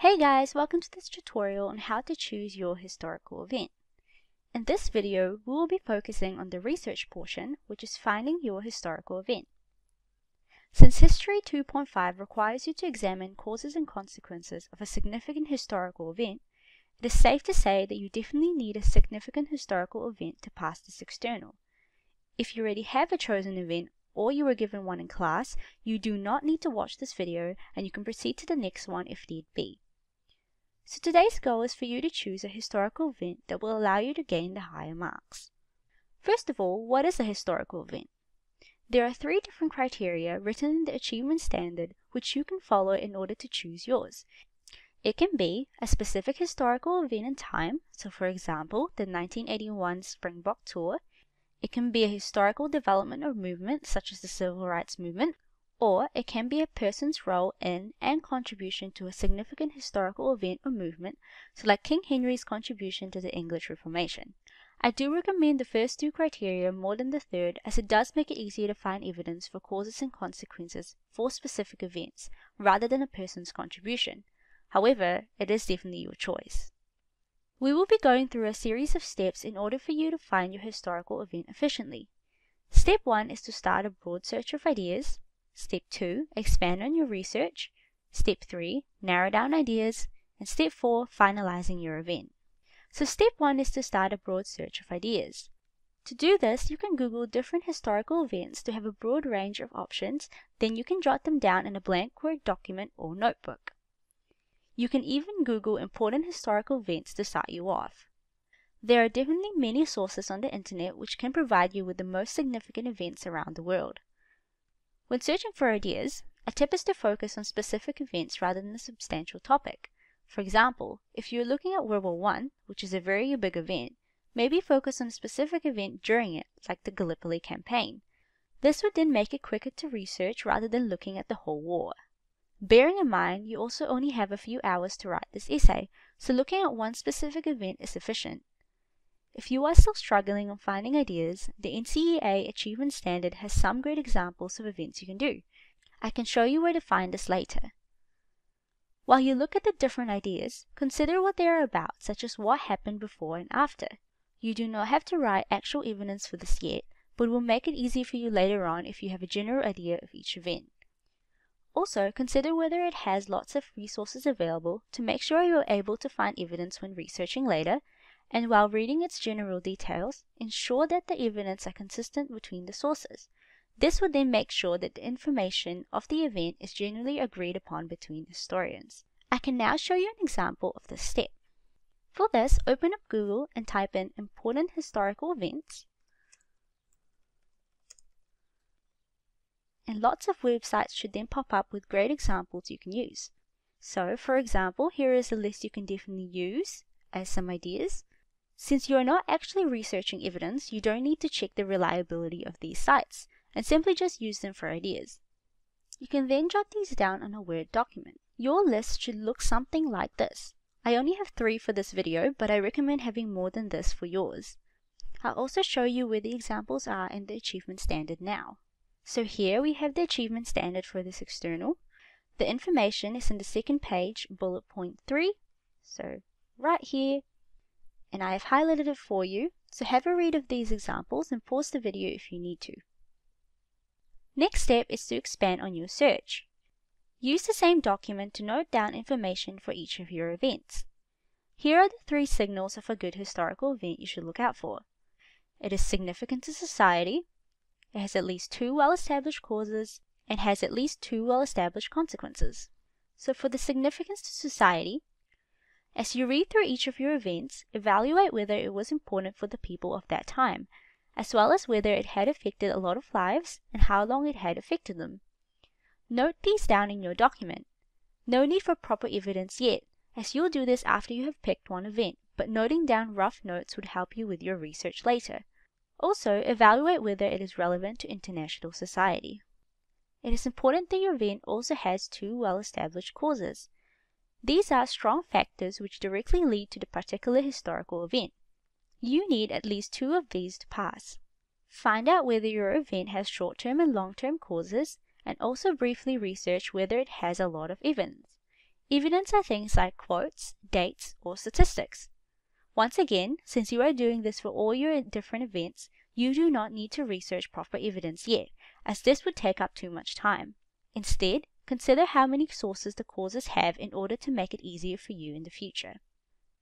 Hey guys, welcome to this tutorial on how to choose your historical event. In this video, we will be focusing on the research portion, which is finding your historical event. Since History 2.5 requires you to examine causes and consequences of a significant historical event, it is safe to say that you definitely need a significant historical event to pass this external. If you already have a chosen event, or you were given one in class, you do not need to watch this video and you can proceed to the next one if need be. So today's goal is for you to choose a historical event that will allow you to gain the higher marks. First of all, what is a historical event? There are 3 different criteria written in the achievement standard which you can follow in order to choose yours. It can be a specific historical event in time, so for example, the 1981 Springbok Tour. It can be a historical development or movement, such as the Civil Rights Movement, or it can be a person's role in and contribution to a significant historical event or movement, so like King Henry's contribution to the English Reformation. I do recommend the first 2 criteria more than the third, as it does make it easier to find evidence for causes and consequences for specific events, rather than a person's contribution. However, it is definitely your choice. We will be going through a series of steps in order for you to find your historical event efficiently. Step 1 is to start a broad search of ideas. Step 2, expand on your research. Step 3, narrow down ideas. And Step 4, finalizing your event. So Step 1 is to start a broad search of ideas. To do this, you can Google different historical events to have a broad range of options, then you can jot them down in a blank Word document or notebook. You can even Google important historical events to start you off. There are definitely many sources on the internet which can provide you with the most significant events around the world. When searching for ideas, a tip is to focus on specific events rather than a substantial topic. For example, if you're looking at World War I, which is a very big event, maybe focus on a specific event during it, like the Gallipoli campaign. This would then make it quicker to research rather than looking at the whole war. Bearing in mind, you also only have a few hours to write this essay, so looking at one specific event is sufficient. If you are still struggling on finding ideas, the NCEA Achievement Standard has some great examples of events you can do. I can show you where to find this later. While you look at the different ideas, consider what they are about, such as what happened before and after. You do not have to write actual evidence for this yet, but it will make it easy for you later on if you have a general idea of each event. Also, consider whether it has lots of resources available to make sure you are able to find evidence when researching later, and while reading its general details, ensure that the evidence are consistent between the sources. This would then make sure that the information of the event is generally agreed upon between historians. I can now show you an example of this step. For this, open up Google and type in important historical events. And lots of websites should then pop up with great examples you can use. So, for example, here is a list you can definitely use as some ideas. Since you are not actually researching evidence, you don't need to check the reliability of these sites, and simply just use them for ideas. You can then jot these down on a Word document. Your list should look something like this. I only have 3 for this video, but I recommend having more than this for yours. I'll also show you where the examples are in the achievement standard now. So here we have the achievement standard for this external. The information is in the second page, bullet point 3. So right here, and I have highlighted it for you, so have a read of these examples and pause the video if you need to. Next step is to expand on your search. Use the same document to note down information for each of your events. Here are the 3 signals of a good historical event you should look out for. It is significant to society, it has at least 2 well-established causes, and has at least 2 well-established consequences. So for the significance to society, as you read through each of your events, evaluate whether it was important for the people of that time, as well as whether it had affected a lot of lives and how long it had affected them. Note these down in your document. No need for proper evidence yet, as you'll do this after you have picked one event, but noting down rough notes would help you with your research later. Also, evaluate whether it is relevant to international society. It is important that your event also has 2 well-established causes. These are strong factors which directly lead to the particular historical event. You need at least 2 of these to pass. Find out whether your event has short-term and long-term causes, and also briefly research whether it has a lot of evidence. Evidence are things like quotes, dates, or statistics. Once again, since you are doing this for all your different events, you do not need to research proper evidence yet, as this would take up too much time. Instead, consider how many sources the causes have in order to make it easier for you in the future.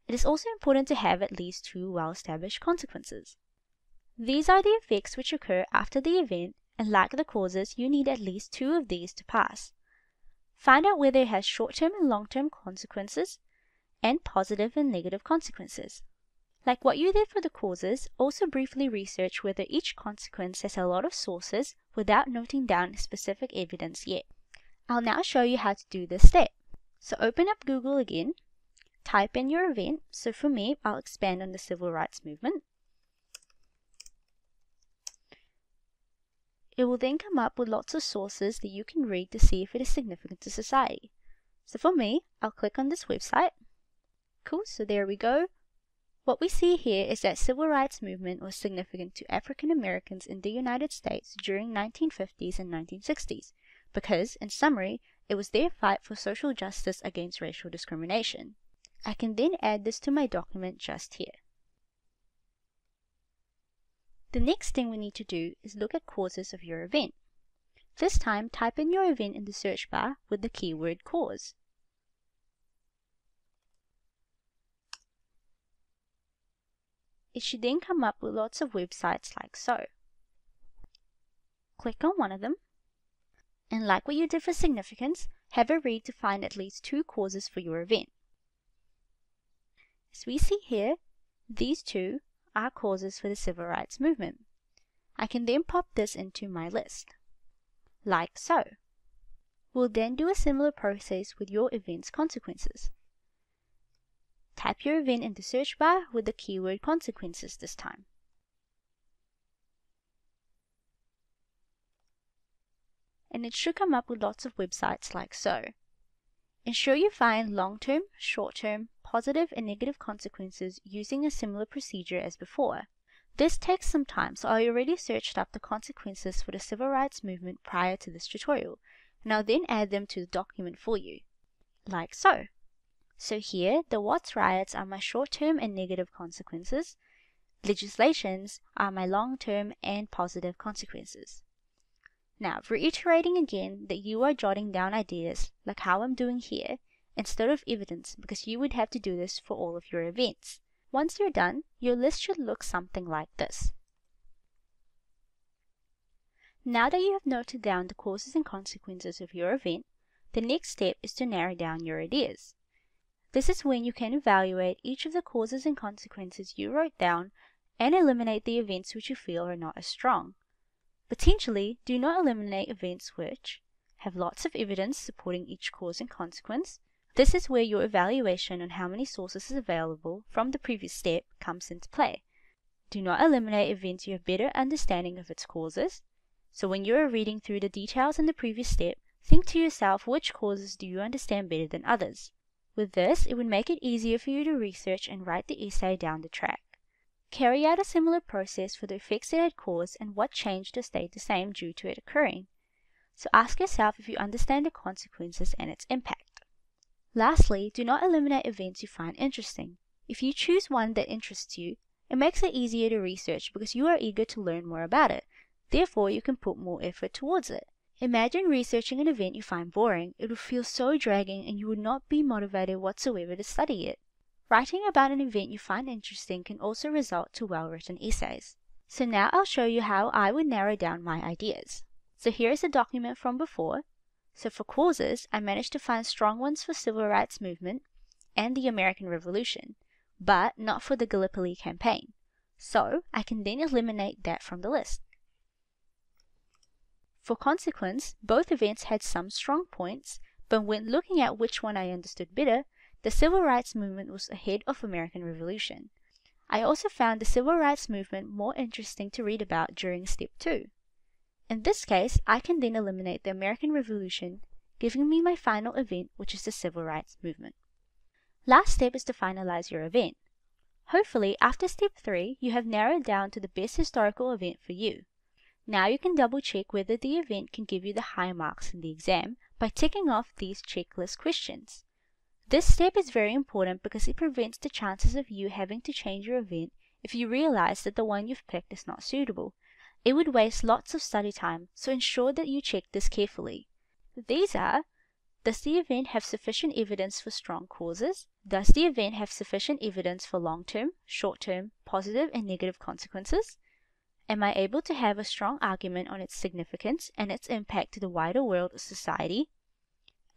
It is also important to have at least 2 well-established consequences. These are the effects which occur after the event, and like the causes, you need at least 2 of these to pass. Find out whether it has short-term and long-term consequences, and positive and negative consequences. Like what you did for the causes, also briefly research whether each consequence has a lot of sources without noting down specific evidence yet. I'll now show you how to do this step. So open up Google again, type in your event. So for me, I'll expand on the civil rights movement. It will then come up with lots of sources that you can read to see if it is significant to society. So for me, I'll click on this website. Cool, so there we go. What we see here is that civil rights movement was significant to African Americans in the United States during 1950s and 1960s, because, in summary, it was their fight for social justice against racial discrimination. I can then add this to my document just here. The next thing we need to do is look at causes of your event. This time, type in your event in the search bar with the keyword cause. It should then come up with lots of websites like so. Click on one of them, and like what you did for significance, have a read to find at least 2 causes for your event. As we see here, these 2 are causes for the civil rights movement. I can then pop this into my list, like so. We'll then do a similar process with your event's consequences. Type your event in the search bar with the keyword consequences this time. And it should come up with lots of websites like so. Ensure you find long-term, short-term, positive and negative consequences using a similar procedure as before. This takes some time, so I already searched up the consequences for the civil rights movement prior to this tutorial, and I'll then add them to the document for you, like so. So here, the Watts riots are my short-term and negative consequences. Legislations are my long-term and positive consequences. Now, reiterating again that you are jotting down ideas, like how I'm doing here, instead of evidence, because you would have to do this for all of your events. Once you're done, your list should look something like this. Now that you have noted down the causes and consequences of your event, the next step is to narrow down your ideas. This is when you can evaluate each of the causes and consequences you wrote down and eliminate the events which you feel are not as strong. Potentially, do not eliminate events which have lots of evidence supporting each cause and consequence. This is where your evaluation on how many sources is available from the previous step comes into play. Do not eliminate events you have better understanding of its causes. So when you are reading through the details in the previous step, think to yourself which causes do you understand better than others. With this, it would make it easier for you to research and write the essay down the track. Carry out a similar process for the effects it had caused and what changed or stayed the same due to it occurring. So ask yourself if you understand the consequences and its impact. Lastly, do not eliminate events you find interesting. If you choose one that interests you, it makes it easier to research because you are eager to learn more about it. Therefore, you can put more effort towards it. Imagine researching an event you find boring. It would feel so dragging and you would not be motivated whatsoever to study it. Writing about an event you find interesting can also result to well-written essays. So now I'll show you how I would narrow down my ideas. So here is a document from before. So for causes, I managed to find strong ones for civil rights movement and the American Revolution, but not for the Gallipoli campaign. So I can then eliminate that from the list. For consequence, both events had some strong points, but when looking at which one I understood better, the civil rights movement was ahead of American Revolution. I also found the civil rights movement more interesting to read about during step 2. In this case, I can then eliminate the American Revolution, giving me my final event, which is the civil rights movement. Last step is to finalize your event. Hopefully, after step 3, you have narrowed down to the best historical event for you. Now you can double check whether the event can give you the high marks in the exam by ticking off these checklist questions. This step is very important because it prevents the chances of you having to change your event if you realize that the one you've picked is not suitable. It would waste lots of study time, so ensure that you check this carefully. These are: does the event have sufficient evidence for strong causes? Does the event have sufficient evidence for long-term, short-term, positive and negative consequences? Am I able to have a strong argument on its significance and its impact to the wider world or society?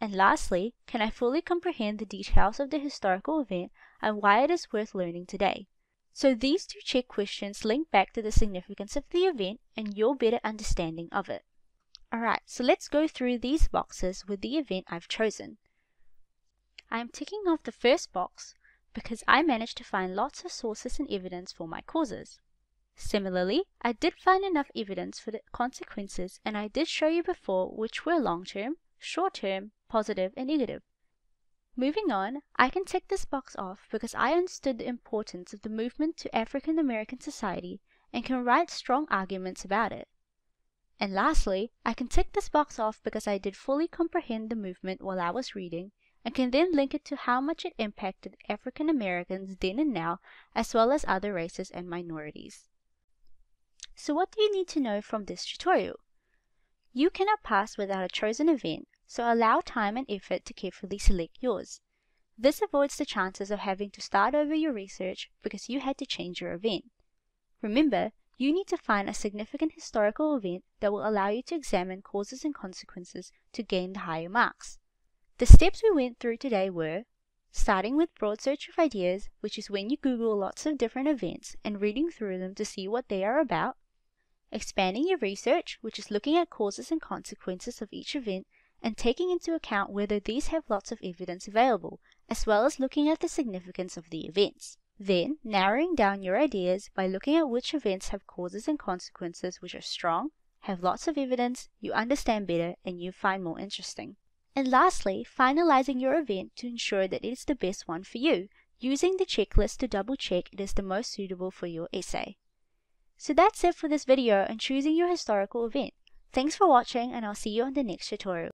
And lastly, can I fully comprehend the details of the historical event and why it is worth learning today? So these two check questions link back to the significance of the event and your better understanding of it. Alright, so let's go through these boxes with the event I've chosen. I am ticking off the first box because I managed to find lots of sources and evidence for my causes. Similarly, I did find enough evidence for the consequences, and I did show you before which were long-term, short-term, positive and negative. Moving on, I can tick this box off because I understood the importance of the movement to African American society and can write strong arguments about it. And lastly, I can tick this box off because I did fully comprehend the movement while I was reading, and can then link it to how much it impacted African Americans then and now, as well as other races and minorities. So what do you need to know from this tutorial? You cannot pass without a chosen event, so allow time and effort to carefully select yours. This avoids the chances of having to start over your research because you had to change your event. Remember, you need to find a significant historical event that will allow you to examine causes and consequences to gain the higher marks. The steps we went through today were: starting with broad search of ideas, which is when you Google lots of different events and reading through them to see what they are about; expanding your research, which is looking at causes and consequences of each event and taking into account whether these have lots of evidence available, as well as looking at the significance of the events. Then, narrowing down your ideas by looking at which events have causes and consequences which are strong, have lots of evidence, you understand better, and you find more interesting. And lastly, finalizing your event to ensure that it is the best one for you, using the checklist to double check it is the most suitable for your essay. So that's it for this video on choosing your historical event. Thanks for watching, and I'll see you on the next tutorial.